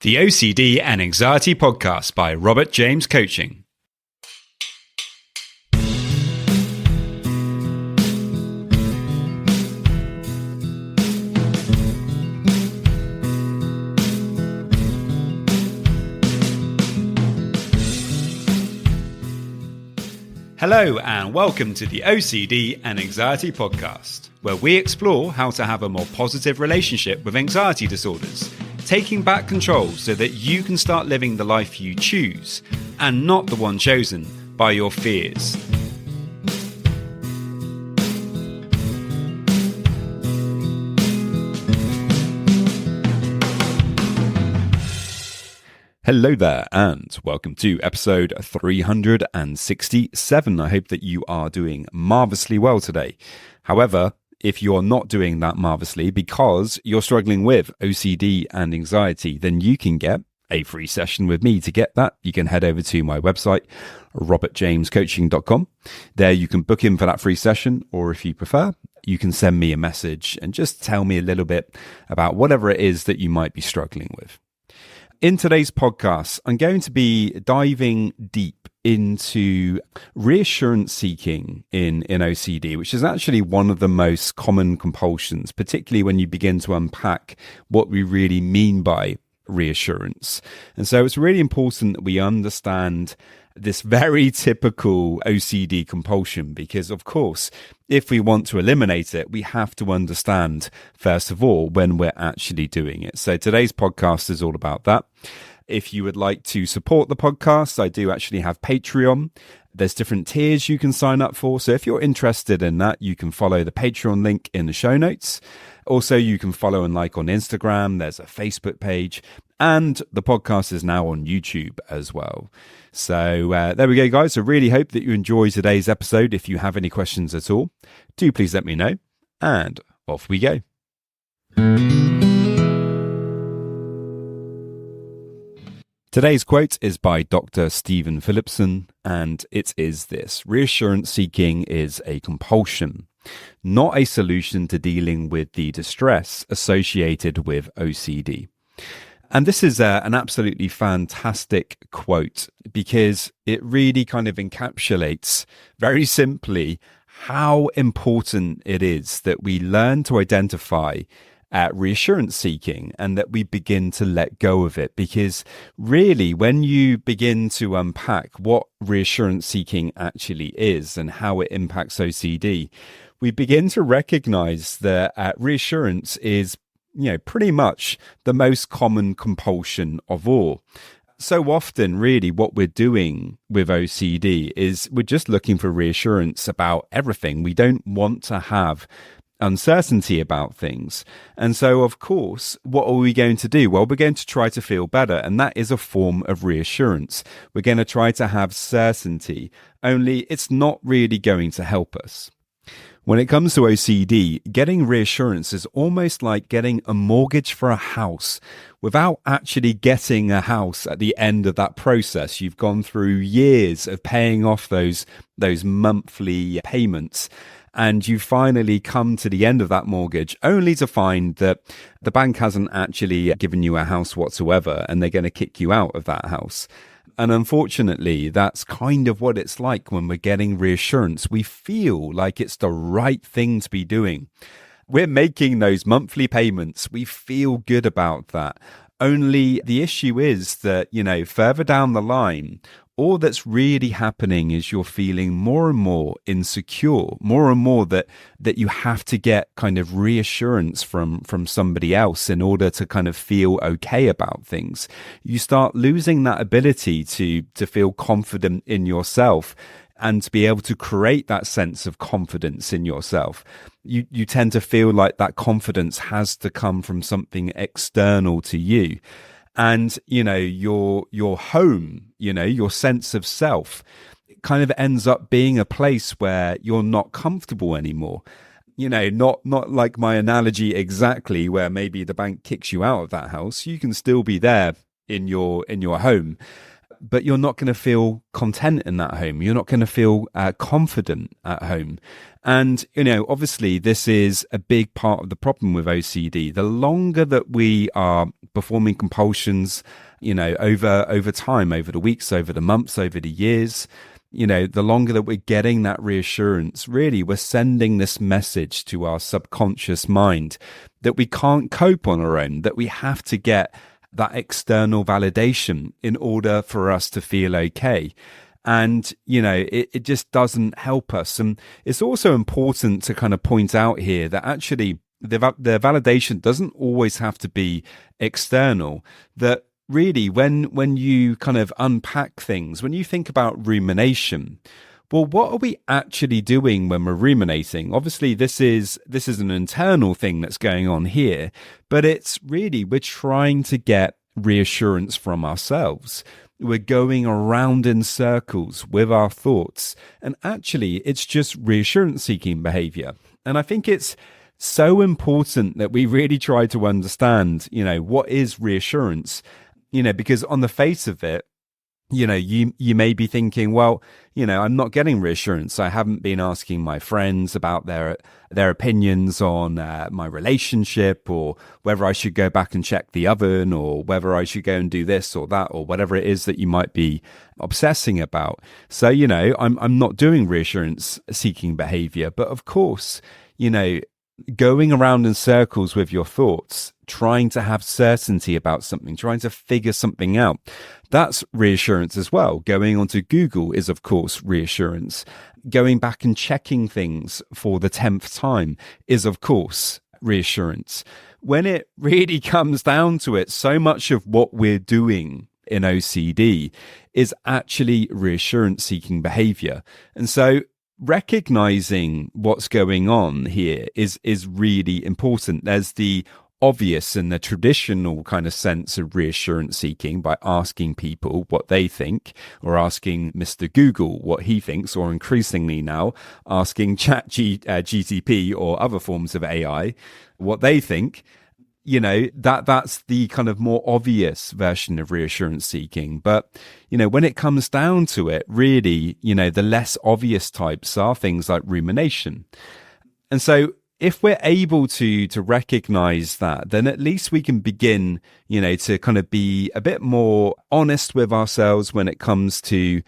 The OCD and Anxiety Podcast by Robert James Coaching. Hello and welcome to the OCD and Anxiety Podcast, where we explore how to have a more positive relationship with anxiety disorders, taking back control so that you can start living the life you choose and not the one chosen by your fears. Hello there and welcome to episode 367. I hope that you are doing marvelously well today. However, if you're not doing that marvelously because you're struggling with OCD and anxiety, then you can get a free session with me. To get that, you can head over to my website, robertjamescoaching.com. There you can book in for that free session, or if you prefer, you can send me a message and just tell me a little bit about whatever it is that you might be struggling with. In today's podcast, I'm going to be diving deep into reassurance seeking in OCD, which is actually one of the most common compulsions, particularly when you begin to unpack what we really mean by reassurance. And so it's really important that we understand this very typical OCD compulsion, because of course, if we want to eliminate it, we have to understand, first of all, when we're actually doing it. So today's podcast is all about that. If you would like to support the podcast, I do actually have Patreon. There's different tiers you can sign up for. So if you're interested in that, you can follow the Patreon link in the show notes. Also, you can follow and like on Instagram. There's a Facebook page. And the podcast is now on YouTube as well. So there we go, guys. I really hope that you enjoy today's episode. If you have any questions at all, do please let me know. And off we go. Today's quote is by Dr. Stephen Phillipson, and it is this: reassurance seeking is a compulsion, not a solution to dealing with the distress associated with OCD. And this is an absolutely fantastic quote because it really kind of encapsulates very simply how important it is that we learn to identify reassurance seeking and that we begin to let go of it. Because really, when you begin to unpack what reassurance seeking actually is and how it impacts OCD, we begin to recognize that reassurance is pretty much the most common compulsion of all. So often, really, what we're doing with OCD is we're just looking for reassurance about everything. We don't want to have uncertainty about things. And so, of course, what are we going to do? Well, we're going to try to feel better. And that is a form of reassurance. We're going to try to have certainty, only it's not really going to help us. When it comes to OCD, getting reassurance is almost like getting a mortgage for a house without actually getting a house at the end of that process. You've gone through years of paying off those monthly payments, and you finally come to the end of that mortgage only to find that the bank hasn't actually given you a house whatsoever, and they're going to kick you out of that house. And unfortunately, that's kind of what it's like when we're getting reassurance. We feel like it's the right thing to be doing. We're making those monthly payments. We feel good about that. Only the issue is that, further down the line, all that's really happening is you're feeling more and more insecure, more and more that you have to get kind of reassurance from somebody else in order to kind of feel okay about things. You start losing that ability to feel confident in yourself and to be able to create that sense of confidence in yourself. You tend to feel like that confidence has to come from something external to you. And, your home, your sense of self kind of ends up being a place where you're not comfortable anymore. Not like my analogy exactly, where maybe the bank kicks you out of that house. You can still be there in your home. but you're not going to feel content in that home. You're not going to feel confident at home. And, obviously this is a big part of the problem with OCD. The longer that we are performing compulsions, over time, over the weeks, over the months, over the years, the longer that we're getting that reassurance, really, we're sending this message to our subconscious mind that we can't cope on our own, that we have to get that external validation in order for us to feel okay. And, it just doesn't help us. And it's also important to kind of point out here that actually the validation doesn't always have to be external, that really when you kind of unpack things, when you think about rumination, well, what are we actually doing when we're ruminating? Obviously, this is an internal thing that's going on here, but it's really, we're trying to get reassurance from ourselves. We're going around in circles with our thoughts, and actually it's just reassurance seeking behavior. And I think it's so important that we really try to understand, what is reassurance, because on the face of it, you may be thinking, well, I'm not getting reassurance. I haven't been asking my friends about their opinions on my relationship, or whether I should go back and check the oven, or whether I should go and do this or that, or whatever it is that you might be obsessing about. So, I'm not doing reassurance seeking behavior. But of course, going around in circles with your thoughts, trying to have certainty about something, trying to figure something out, that's reassurance as well. Going onto Google is, of course, reassurance. Going back and checking things for the 10th time is, of course, reassurance. When it really comes down to it, so much of what we're doing in OCD is actually reassurance seeking behavior. And so recognizing what's going on here is really important. There's the obvious and the traditional kind of sense of reassurance seeking by asking people what they think, or asking Mr. Google what he thinks, or increasingly now asking GTP or other forms of AI what they think. That's the kind of more obvious version of reassurance seeking. But, when it comes down to it, really, the less obvious types are things like rumination. And so if we're able to recognize that, then at least we can begin, to kind of be a bit more honest with ourselves when it comes to,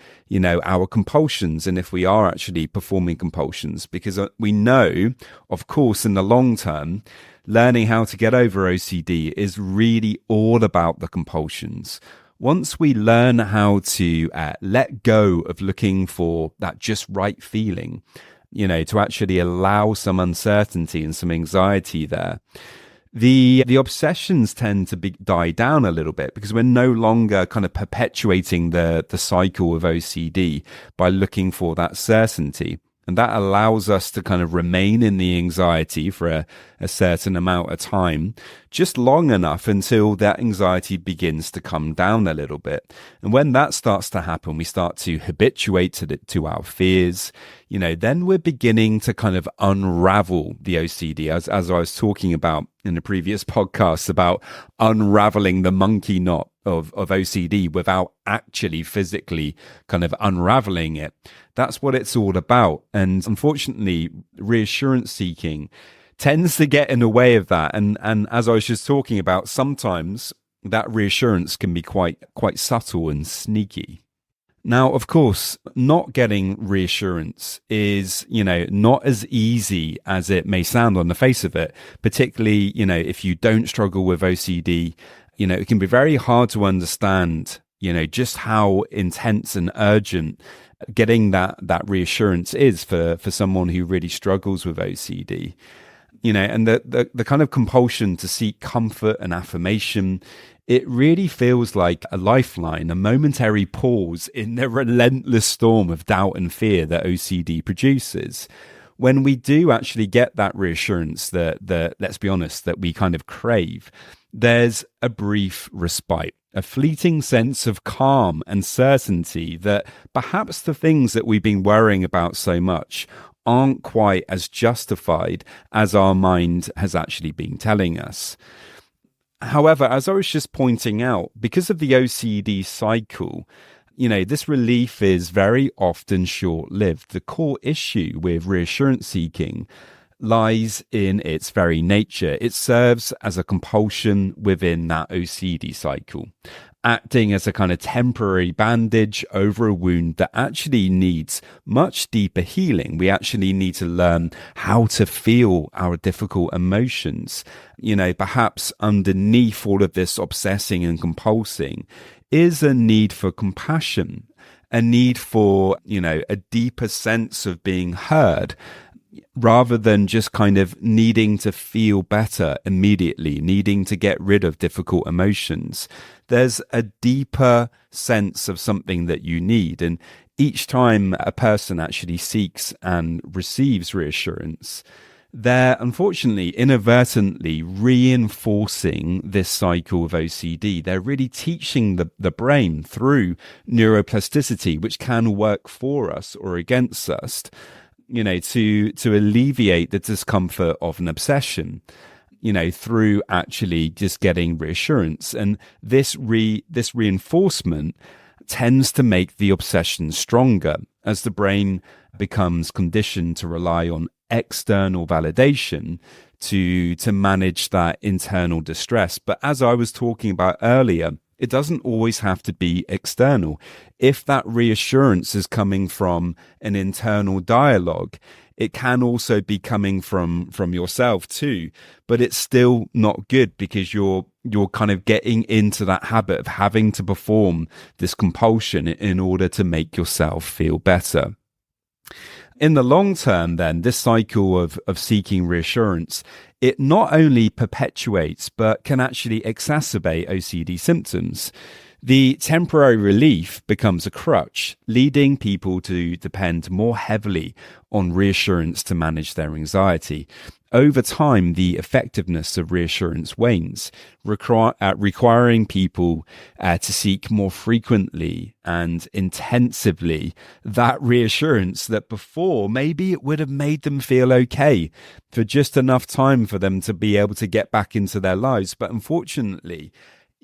our compulsions, and if we are actually performing compulsions, because we know, of course, in the long term, learning how to get over OCD is really all about the compulsions. Once we learn how to let go of looking for that just right feeling, to actually allow some uncertainty and some anxiety there, the obsessions tend to die down a little bit, because we're no longer kind of perpetuating the cycle of OCD by looking for that certainty. And that allows us to kind of remain in the anxiety for a certain amount of time, just long enough until that anxiety begins to come down a little bit. And when that starts to happen, we start to habituate to our fears. Then we're beginning to kind of unravel the OCD, as I was talking about in the previous podcast about unraveling the monkey knot of OCD without actually physically kind of unraveling it. That's what it's all about. And unfortunately, reassurance seeking tends to get in the way of that. And as I was just talking about, sometimes that reassurance can be quite subtle and sneaky. Now, of course, not getting reassurance is, not as easy as it may sound on the face of it, particularly, if you don't struggle with OCD. It can be very hard to understand, just how intense and urgent getting that reassurance is for someone who really struggles with OCD. And the kind of compulsion to seek comfort and affirmation, it really feels like a lifeline, a momentary pause in the relentless storm of doubt and fear that OCD produces. When we do actually get that reassurance that let's be honest, that we kind of crave, there's a brief respite, a fleeting sense of calm and certainty that perhaps the things that we've been worrying about so much aren't quite as justified as our mind has actually been telling us. However, as I was just pointing out, because of the OCD cycle, this relief is very often short-lived. The core issue with reassurance seeking lies in its very nature. It serves as a compulsion within that OCD cycle, acting as a kind of temporary bandage over a wound that actually needs much deeper healing. We actually need to learn how to feel our difficult emotions. Perhaps underneath all of this obsessing and compulsing is a need for compassion, a need for, a deeper sense of being heard, rather than just kind of needing to feel better immediately, needing to get rid of difficult emotions. There's a deeper sense of something that you need. And each time a person actually seeks and receives reassurance, they're unfortunately inadvertently reinforcing this cycle of OCD. They're really teaching the brain through neuroplasticity, which can work for us or against us, to alleviate the discomfort of an obsession, through actually just getting reassurance. And this reinforcement tends to make the obsession stronger as the brain becomes conditioned to rely on external validation to manage that internal distress. But as I was talking about earlier, it doesn't always have to be external. If that reassurance is coming from an internal dialogue, it can also be coming from yourself too, but it's still not good because you're kind of getting into that habit of having to perform this compulsion in order to make yourself feel better. In the long term, then, this cycle of seeking reassurance, it not only perpetuates, but can actually exacerbate OCD symptoms. The temporary relief becomes a crutch, leading people to depend more heavily on reassurance to manage their anxiety. Over time, the effectiveness of reassurance wanes, requiring people to seek more frequently and intensively that reassurance that before maybe it would have made them feel okay for just enough time for them to be able to get back into their lives. But unfortunately,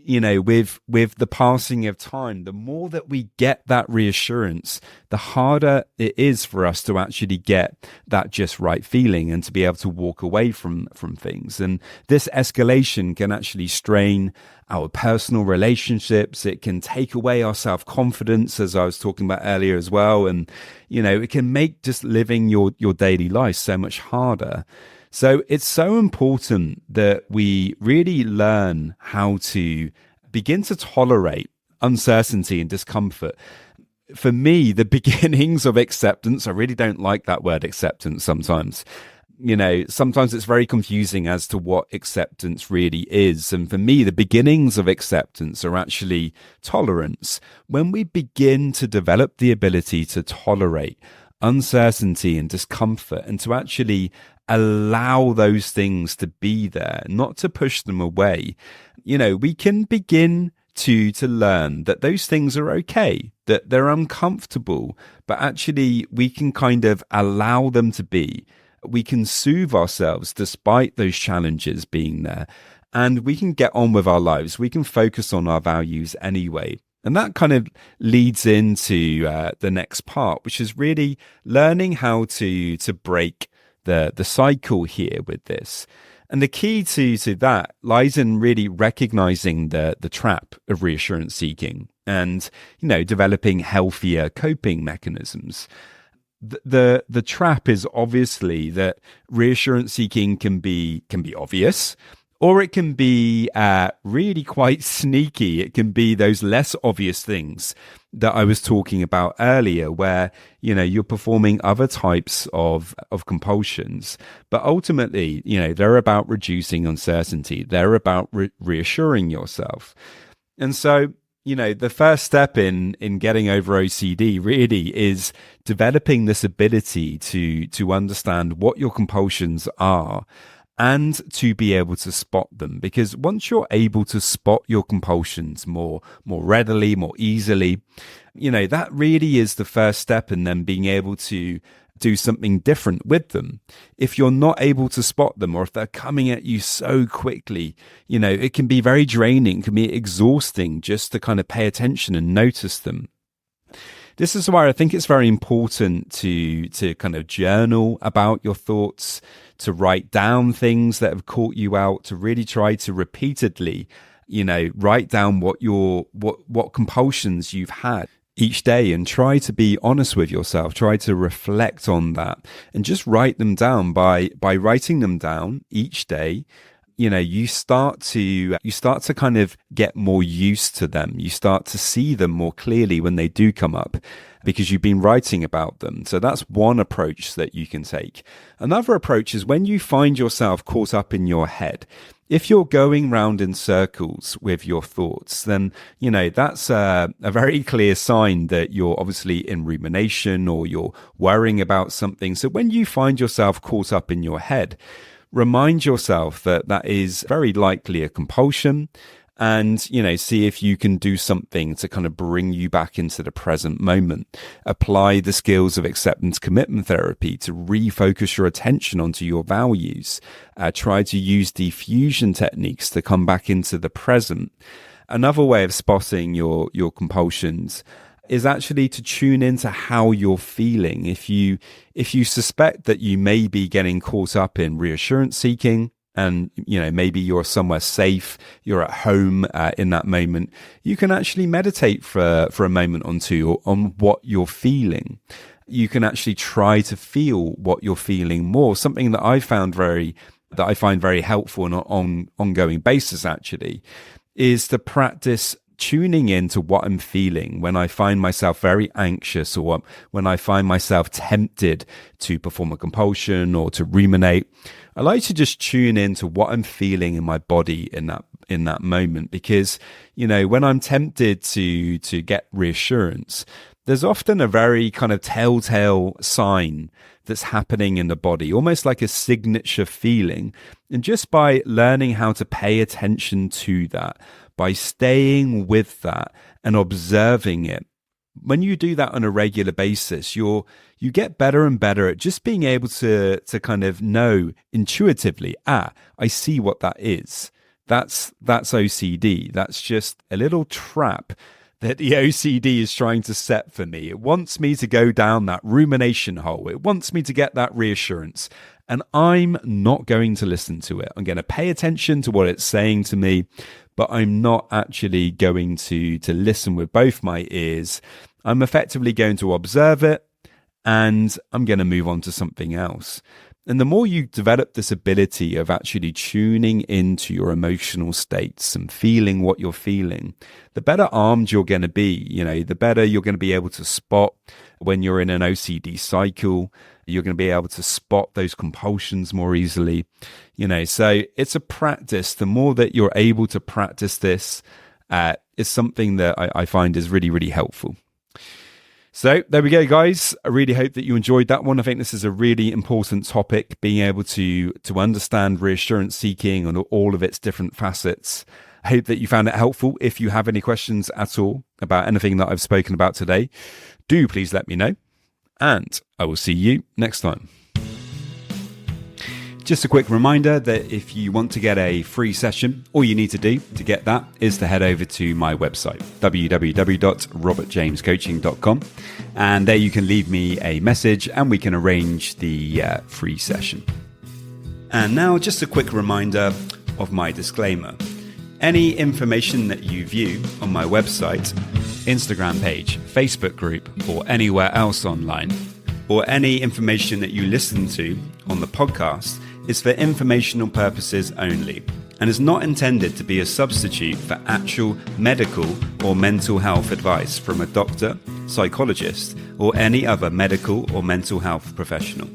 with the passing of time, the more that we get that reassurance, the harder it is for us to actually get that just right feeling and to be able to walk away from things. And this escalation can actually strain our personal relationships. It can take away our self-confidence, as I was talking about earlier as well. And, it can make just living your daily life so much harder. So it's so important that we really learn how to begin to tolerate uncertainty and discomfort. For me, the beginnings of acceptance, I really don't like that word acceptance sometimes. Sometimes it's very confusing as to what acceptance really is. And for me, the beginnings of acceptance are actually tolerance. When we begin to develop the ability to tolerate uncertainty and discomfort and to actually allow those things to be there, not to push them away, we can begin to learn that those things are okay, that they're uncomfortable, but actually we can kind of allow them to be. We can soothe ourselves despite those challenges being there, and we can get on with our lives. We can focus on our values anyway. And that kind of leads into the next part, which is really learning how to break the cycle here with this. And the key to that lies in really recognizing the trap of reassurance seeking and, developing healthier coping mechanisms. The trap is obviously that reassurance seeking can be obvious, or it can be really quite sneaky. It can be those less obvious things that I was talking about earlier, where, you're performing other types of compulsions. But ultimately, they're about reducing uncertainty. They're about reassuring yourself. And so, the first step in getting over OCD really is developing this ability to understand what your compulsions are and to be able to spot them. Because once you're able to spot your compulsions more readily, more easily, that really is the first step in then being able to do something different with them. If you're not able to spot them, or if they're coming at you so quickly, it can be very draining, it can be exhausting just to kind of pay attention and notice them. This is why I think it's very important to kind of journal about your thoughts, to write down things that have caught you out, to really try to repeatedly, write down what compulsions you've had each day, and try to be honest with yourself, try to reflect on that, and just write them down. By writing them down each day, you start to kind of get more used to them. You start to see them more clearly when they do come up, because you've been writing about them. So that's one approach that you can take. Another approach is when you find yourself caught up in your head. If you're going round in circles with your thoughts, then, that's a very clear sign that you're obviously in rumination, or you're worrying about something. So when you find yourself caught up in your head, remind yourself that that is very likely a compulsion, and, see if you can do something to kind of bring you back into the present moment. Apply the skills of acceptance commitment therapy to refocus your attention onto your values. Try to use diffusion techniques to come back into the present. Another way of spotting your compulsions is actually to tune into how you're feeling. If you suspect that you may be getting caught up in reassurance seeking, and maybe you're somewhere safe, you're at home in that moment, you can actually meditate for a moment or two on what you're feeling. You can actually try to feel what you're feeling more. Something that I find very helpful on an ongoing basis actually is to practice tuning into what I'm feeling when I find myself very anxious, or when I find myself tempted to perform a compulsion or to ruminate. I like to just tune into what I'm feeling in my body in that moment, because when I'm tempted to get reassurance, there's often a very kind of telltale sign that's happening in the body, almost like a signature feeling. And just by learning how to pay attention to that, by staying with that and observing it, when you do that on a regular basis, you get better and better at just being able to kind of know intuitively, I see what that is. That's OCD. That's just a little trap that the OCD is trying to set for me. It wants me to go down that rumination hole. It wants me to get that reassurance. And I'm not going to listen to it. I'm going to pay attention to what it's saying to me, but I'm not actually going to listen with both my ears. I'm effectively going to observe it, and I'm going to move on to something else. And the more you develop this ability of actually tuning into your emotional states and feeling what you're feeling, the better armed you're going to be. The better you're going to be able to spot when you're in an OCD cycle. You're going to be able to spot those compulsions more easily. So it's a practice. The more that you're able to practice this, is something that I find is really, really helpful. So there we go, guys. I really hope that you enjoyed that one. I think this is a really important topic, being able to understand reassurance seeking and all of its different facets. I hope that you found it helpful. If you have any questions at all about anything that I've spoken about today, do please let me know. And I will see you next time. Just a quick reminder that if you want to get a free session, all you need to do to get that is to head over to my website, www.robertjamescoaching.com. And there you can leave me a message and we can arrange the free session. And now just a quick reminder of my disclaimer. Any information that you view on my website, Instagram page, Facebook group, or anywhere else online, or any information that you listen to on the podcast is for informational purposes only and is not intended to be a substitute for actual medical or mental health advice from a doctor, psychologist, or any other medical or mental health professional.